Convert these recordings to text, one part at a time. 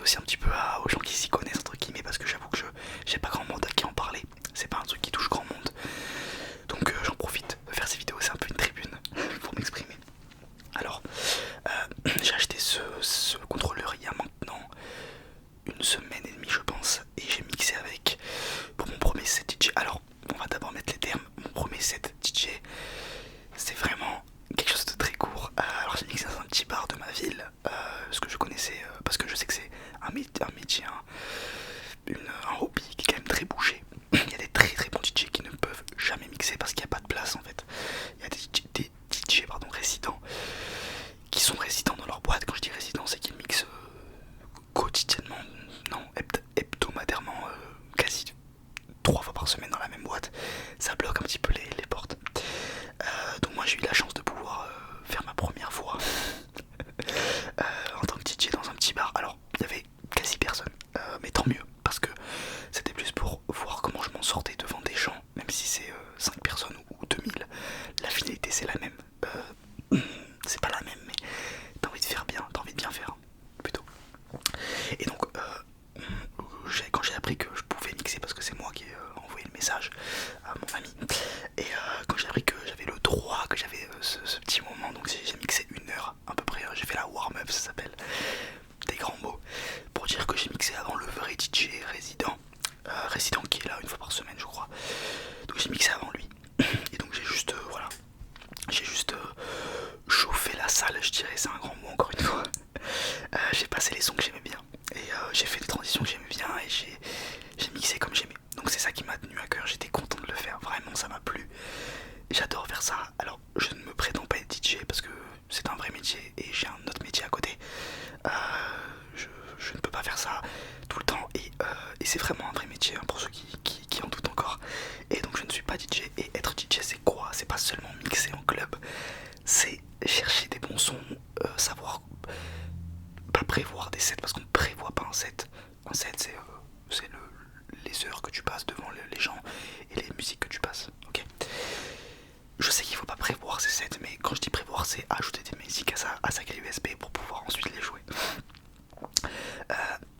aussi un petit peu aux gens qui s'y connaissent entre guillemets, parce que j'avoue que j'ai pas grand monde à qui en parler, c'est pas un truc qui touche grand monde, donc j'en profite de faire ces vidéos, c'est un peu une tribune pour m'exprimer. Alors j'ai acheté ce contrôleur il y a maintenant une semaine et demie je pense, et j'ai mixé avec pour mon premier set DJ. Alors on va d'abord mettre les termes. Mon premier set DJ c'est vraiment quelque chose de très court. Alors j'ai mixé dans un petit bar de ma ville, ce que je connaissais parce que je sais que c'est un métier, un hobby qui est quand même très bouché. Il y a des très très bons DJ qui ne peuvent jamais mixer parce qu'il n'y a pas de place en fait. Il y a des DJ résidents qui sont résidents dans leur boîte. Quand je dis résidents, c'est qu'ils mixent quotidiennement, non, hebdomadairement, quasi 3 fois par semaine dans la même boîte. Ça bloque un petit peu les portes. Donc moi j'ai eu la chance de pouvoir faire ma première fois en tant que DJ dans un petit bar. Alors il y avait quasi personne, mais tant mieux parce que c'était plus pour voir comment je m'en sortais devant des gens, même si c'est 5 personnes ou 2000, la finalité c'est la même. C'est pas la même, mais t'as envie de faire bien, t'as envie de bien faire plutôt. Et donc quand j'ai appris que je pouvais mixer, parce que c'est moi qui ai envoyé le message à mon ami, et quand j'ai appris que j'avais le droit, que j'avais ce petit moment, donc j'ai mixé 1 heure à peu près, j'ai fait la warm-up, ça s'appelle, des grands mots, pour dire que j'ai mixé avant le vrai DJ résident qui est là 1 fois par semaine je crois, donc j'ai mixé avant lui, et donc j'ai juste chauffé la salle, je dirais, c'est un grand mot encore une fois. J'ai passé les sons que j'aimais bien, et j'ai fait des transitions que j'aimais bien, et j'ai mixé comme j'aimais, donc c'est ça qui m'a tenu à cœur, j'étais content de le faire, vraiment ça m'a plu, j'adore faire ça. Alors je ne me prétends pas être DJ parce que c'est un vrai métier et j'ai un autre métier à côté, je ne peux pas faire ça tout le temps, et c'est vraiment un vrai métier, pour ceux qui en doutent encore, et donc je ne suis pas DJ. Et être DJ c'est quoi? C'est pas seulement mixer en club, c'est chercher des bons sons, savoir pas prévoir des sets, parce qu'on ne prévoit pas un set. Un set c'est les heures que tu passes devant les gens et les musiques que tu passes, ok. Je sais qu'il faut pas prévoir ces sets, mais quand je dis prévoir, c'est ajouter des musiques à sa clé USB pour pouvoir ensuite les jouer.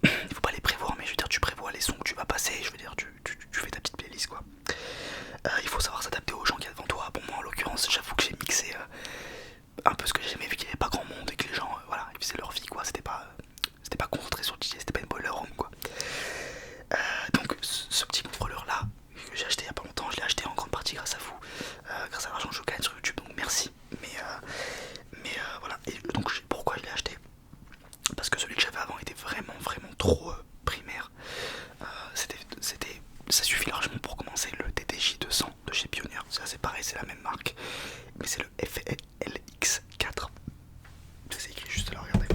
Il faut pas les prévoir, mais je veux dire, tu prévois les sons que tu vas passer, je veux dire, tu fais ta petite playlist quoi. Il faut savoir s'adapter aux gens qu'il y a devant toi. Bon, moi en l'occurrence, j'avoue que j'ai mixé un peu ce que j'aimais, vu qu'il n'y avait pas grand monde et que les gens, voilà, ils faisaient leur vie quoi, c'était pas concentré sur le DJ, c'était pas une boiler room quoi. Donc ce petit contrôleur là que j'ai acheté il y a pas longtemps, je l'ai acheté en grande partie grâce à vous, grâce à l'argent que je gagne sur YouTube, donc merci. Mais voilà, et donc pourquoi je l'ai acheté? Parce que celui que j'avais avant était vraiment trop primaire. Ça suffit largement pour commencer. Le TDJ 200 de chez Pioneer, c'est pareil, c'est la même marque, mais c'est le FLX4. C'est écrit juste là, regardez.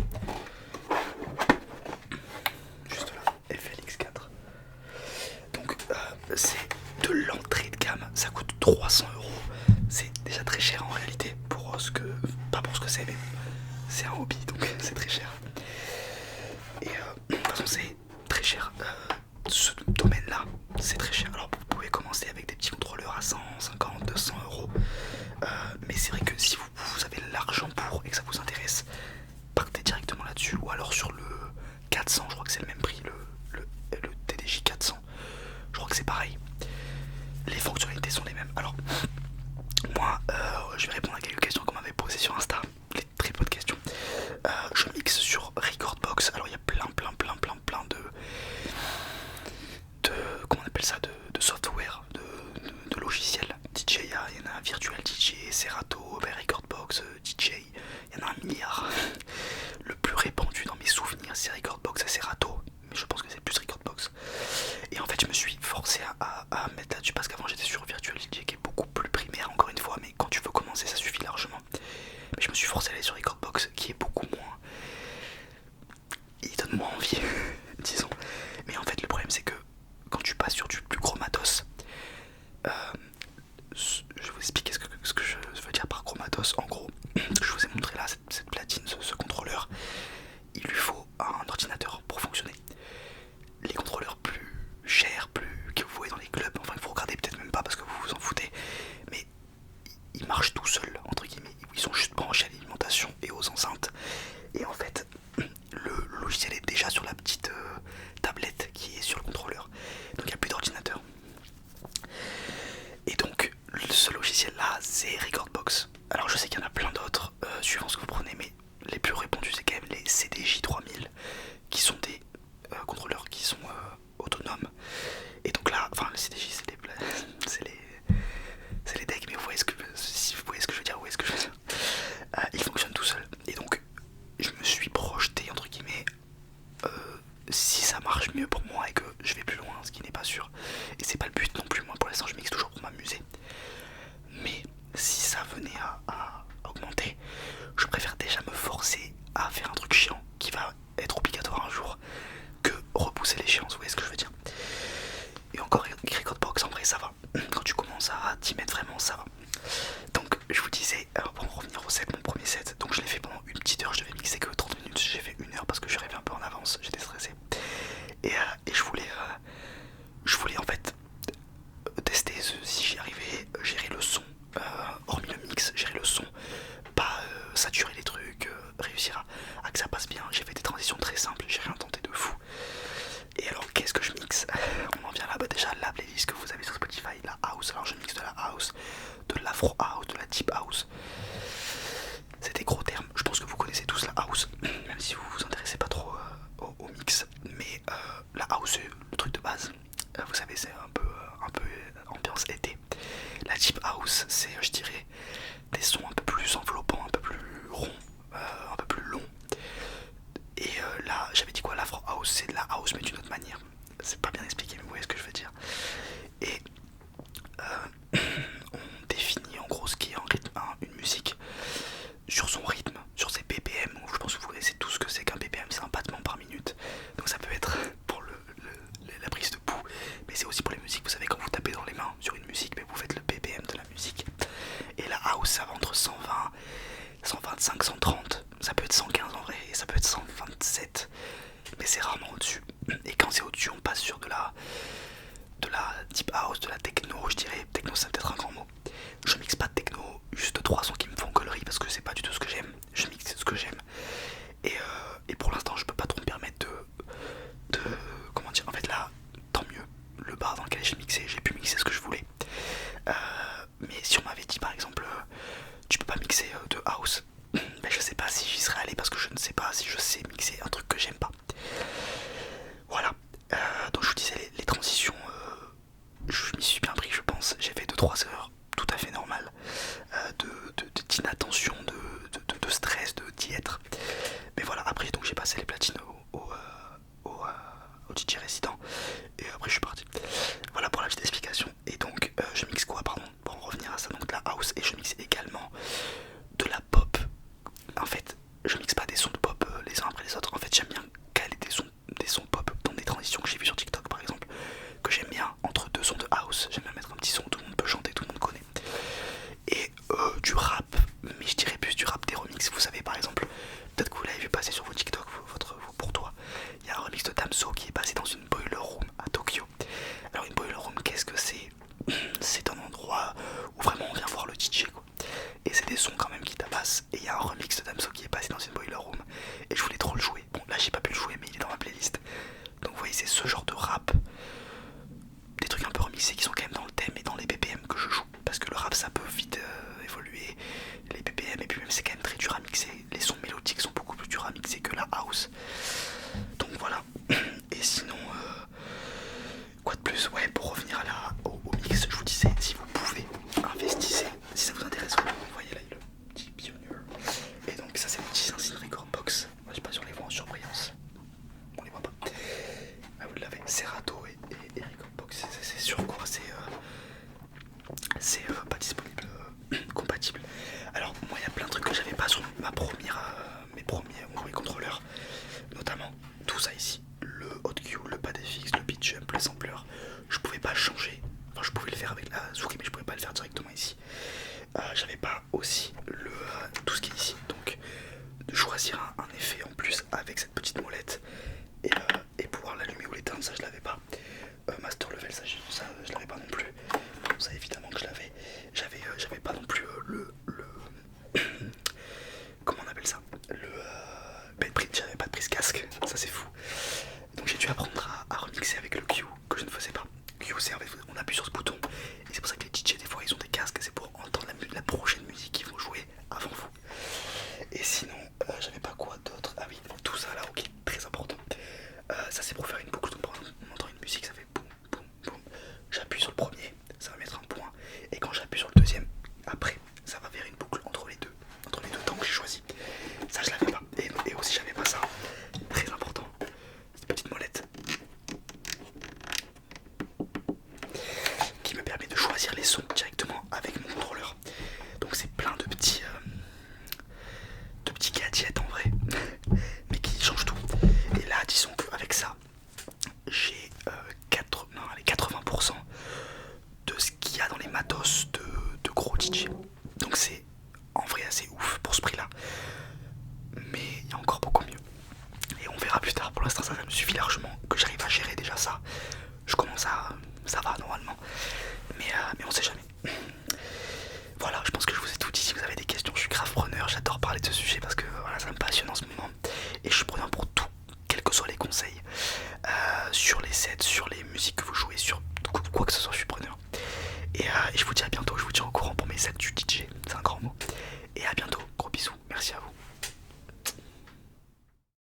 Juste là, FLX4. Donc c'est de l'entrée de gamme, ça coûte 300€. C'est déjà très cher en réalité pour pas pour ce que c'est, mais c'est un hobby donc c'est très cher. Et de toute façon c'est très cher, ce domaine là c'est très cher. Alors vous pouvez commencer avec des petits contrôleurs à 150, 200€, mais c'est vrai que si vous avez l'argent pour et que ça vous intéresse, partez directement là-dessus, ou alors sur le 400, je crois que c'est le même prix, le TDJ 400, je crois que c'est pareil, les fonctionnalités sont les mêmes. Alors moi je vais répondre à quelques questions qu'on m'avait posées sur Insta, les très bonnes questions. Je mixe sur Recordbox. Alors il y a plein de comment on appelle ça, de software, de logiciels DJ. Il y en a Virtual DJ, Serato, Recordbox, DJ, il y en a un milliard. Le plus répandu dans mes souvenirs c'est Recordbox et Serato, mais je pense que c'est plus Recordbox. Et en fait je me suis forcé à mettre là-dessus parce qu'avant j'étais sur Virtual DJ qui est beaucoup plus primaire encore une fois, mais quand tu veux commencer ça suffit largement. Mais je me suis forcé à aller sur Recordbox qui est beaucoup moins, il donne moins envie disons. Mais en fait le problème c'est que quand tu passes sur du plus gros matos, je vais vous expliquer ce que je veux dire par gros matos. En gros, je vous ai montré là cette platine, ce contrôleur, il lui faut un ordinateur pour fonctionner. Les contrôleurs plus chers, plus que vous voyez dans les clubs, enfin que vous regardez peut-être même pas parce que vous vous en foutez, mais ils marchent tout seuls entre guillemets, ils sont juste branchés à l'alimentation et aux enceintes. Et en fait le logiciel est déjà sur la petite pas faire un truc chiant qui va être obligatoire un jour que repousser l'échéance, vous voyez ce que je veux dire. Et encore Recordbox, en vrai ça va, quand tu commences à t'y mettre vraiment ça va. Donc je vous disais, pour en revenir au set, mon premier set, donc je l'ai fait pendant une petite heure, je devais mixer que 30 minutes, j'ai fait 1 heure parce que je suis arrivé un peu en avance, j'étais stressé. Et je voulais en fait tester si j'y arrivais, gérer le son, hormis le mix, gérer le son, pas saturer les trucs, réussir à que ça passe bien. J'ai fait des transitions très simples, j'ai rien tenté de fou. Et alors qu'est-ce que je mixe? On en vient là, déjà la playlist que vous avez sur Spotify, la house, alors je mixe de la house, de l'afro house, de la deep house. C'est des gros termes, je pense que vous connaissez tous la house, même si vous vous intéressez pas trop au mix. Mais la house c'est le truc de base, vous savez c'est un peu ambiance été. La deep house c'est je dirais des sons un peu plus enveloppants, un peu plus ronds, un peu plus longs. Et là j'avais dit quoi, l'afro house c'est de la house mais d'une autre manière. C'est pas bien expliqué mais vous voyez ce que je veux dire. Et on définit en gros ce qui est en rythme, une musique sur son rythme, sur ses BPM. Je pense que vous connaissez tout ce que c'est qu'un BPM, c'est un battement par minute. Donc ça peut être pour la prise de pouls, mais c'est aussi pour les musiques. Vous savez, quand vous tapez dans les mains sur une musique, mais vous faites le BPM de la musique. Et la house ça va entre 120, 125, 130, ça peut être 115 en vrai, et ça peut être 127, mais c'est rarement au-dessus. Et quand c'est au-dessus, on passe sur de la deep house, de la techno, je dirais. Techno c'est peut-être un grand mot. Je mixe pas de techno, juste 3 sons qui me font gaulerie parce que c'est pas du tout ce que j'aime. Je mixe ce que j'aime. Et pour l'instant je peux pas trop me permettre de comment dire, en fait là, tant mieux. Le bar dans lequel j'ai mixé, j'ai pu mixer ce que je voulais. Mais si on m'avait dit par exemple tu peux pas mixer de house, ben je sais pas si j'y serais allé parce que je ne sais pas si je sais mixer un truc que j'aime pas. Voilà. Donc je vous disais les transitions, je m'y suis bien pris je pense. J'ai fait 2-3 heures tout à fait normal, d'inattention, de stress, d'y être. Mais voilà, après donc j'ai passé les platines au DJ résident et après je suis parti. Voilà pour la petite explication. Et donc je mixe quoi, pardon, pour en revenir à ça, donc de la house, et je mixe également de la pop. En fait je mixe pas des sons de pop les uns après les autres. En fait j'aime bien caler des sons pop dans des transitions que j'ai vu sur TikTok par exemple, que j'aime bien entre 2 sons de house. J'aime bien mettre un petit son où tout le monde peut chanter, tout le monde connaît. Et du rap, mais je dirais plus du rap des remixes. Vous savez par exemple, peut-être que vous l'avez vu passer sur vos TikTok, pour toi, il y a un remix de Damso qui est passé dans une boiler room à Tokyo. Alors une boiler room, qu'est-ce que c'est? C'est un endroit où vraiment on vient voir le DJ quoi. Et c'est des sons quand même qui tabassent. Et il y a un remix de Damso qui est passé dans une boiler room et je voulais trop le jouer. Bon là j'ai pas pu le jouer mais il est dans ma playlist. Donc vous voyez c'est ce genre de rap, des trucs un peu remixés qui sont quand même dans le thème et dans les BPM que je joue. Parce que le rap ça peut vite évoluer, les BPM, et puis même c'est quand même très dur à mixer. Les sons mélodiques sont beaucoup plus durs à mixer que la house. Donc voilà. Et sinon, quoi de plus? Ouais, pour revenir au mix, je vous disais, si vous pouvez, investissez. Si ça vous intéresse, vous voyez là le petit Pioneer. Et donc ça c'est mon petit insigne Recordbox. Moi je sais pas si on les voit en surbrillance. On les voit pas. Ah vous l'avez, Serato et Recordbox. C'est sur quoi? C'est pas disponible, compatible. Alors moi il y a plein de trucs que j'avais pas sur mes premiers contrôleurs, notamment tout ça ici, le hot cue, le pad FX, le pitch jump, le sampler. Je pouvais pas changer, enfin je pouvais le faire avec la souris mais je pouvais pas le faire directement ici. J'avais pas aussi tout ce qui est ici, donc de choisir un effet en plus avec cette petite molette et pouvoir l'allumer ou l'éteindre, ça je l'avais pas. Master level, ça je l'avais pas non plus. Bon, ça évidemment que je l'avais. J'avais pas non plus comment on appelle ça, j'avais pas de prise casque, ça c'est fou. Donc j'ai dû apprendre à remixer avec le Q que je ne faisais pas. Q c'est en fait on appuie sur ce bouton et c'est pour ça que les DJ des fois ils ont des casques, c'est pour entendre la prochaine musique qu'ils vont jouer avant vous. Et sinon j'avais pas quoi d'autre. Ah oui, tout ça là, ok, très important. Ça c'est pour faire une boucle, donc on entend une musique, ça fait boum boum boum. J'appuie sur le premier, ça va mettre un point, et quand j'appuie sur le deuxième, après ça va faire une boucle entre les deux temps que j'ai choisi. Ça je l'avais pas. Et aussi j'avais pas ça, très important, cette petite molette qui me permet de choisir les sons directement avec mon contrôleur. Donc c'est plein de petits gadgets en vrai. Donc c'est en vrai assez ouf pour ce prix là, mais il y a encore beaucoup mieux et on verra plus tard. Pour l'instant ça me suffit largement, que j'arrive à gérer déjà ça. Je commence à... ça va normalement, mais on sait jamais. Voilà, je pense que je vous ai tout dit. Si vous avez des questions, je suis grave preneur, j'adore parler de ce sujet parce que voilà, ça me passionne en ce moment et je suis preneur pour tout, quels que soient les conseils, sur les sets, sur les musiques que vous jouez, sur quoi que ce soit, je suis preneur. Et je vous dis à bientôt, je vous tiens au courant pour mes actus